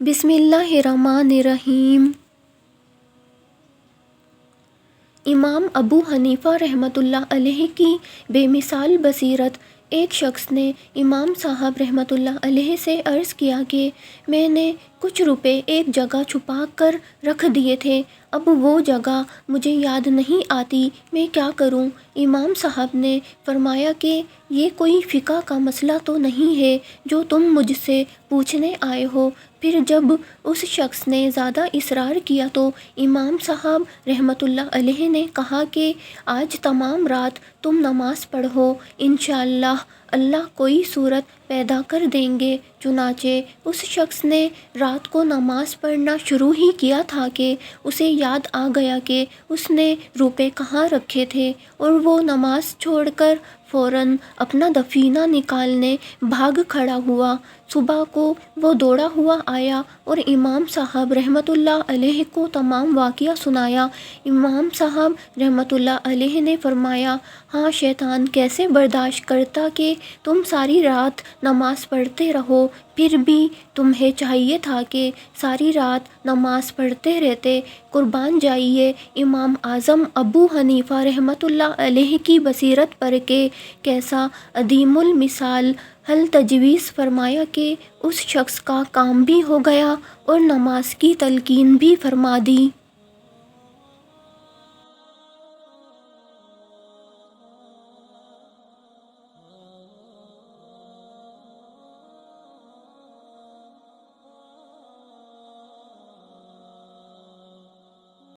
بسم اللہ الرحمن الرحیم۔ امام ابو حنیفہ رحمۃ اللہ علیہ کی بے مثال بصیرت۔ ایک شخص نے امام صاحب رحمۃ اللہ علیہ سے عرض کیا کہ میں نے کچھ روپے ایک جگہ چھپا کر رکھ دیے تھے، اب وہ جگہ مجھے یاد نہیں آتی، میں کیا کروں؟ امام صاحب نے فرمایا کہ یہ کوئی فقہ کا مسئلہ تو نہیں ہے جو تم مجھ سے پوچھنے آئے ہو۔ پھر جب اس شخص نے زیادہ اصرار کیا تو امام صاحب رحمۃ اللہ علیہ نے کہا کہ آج تمام رات تم نماز پڑھو، انشاءاللہ اللہ کوئی صورت پیدا کر دیں گے۔ چنانچہ اس شخص نے رات کو نماز پڑھنا شروع ہی کیا تھا کہ اسے یاد آ گیا کہ اس نے روپے کہاں رکھے تھے، اور وہ نماز چھوڑ کر فوراً اپنا دفینہ نکالنے بھاگ کھڑا ہوا۔ صبح کو وہ دوڑا ہوا آیا اور امام صاحب رحمۃ اللہ علیہ کو تمام واقعہ سنایا۔ امام صاحب رحمۃ اللہ علیہ نے فرمایا، ہاں، شیطان کیسے برداشت کرتا کہ تم ساری رات نماز پڑھتے رہو، پھر بھی تمہیں چاہیے تھا کہ ساری رات نماز پڑھتے رہتے۔ قربان جائیے امام اعظم ابو حنیفہ رحمۃ اللہ علیہ کی بصیرت پر کہ کیسا عظیم المثال حل تجویز فرمایا کہ اس شخص کا کام بھی ہو گیا اور نماز کی تلقین بھی فرما دی۔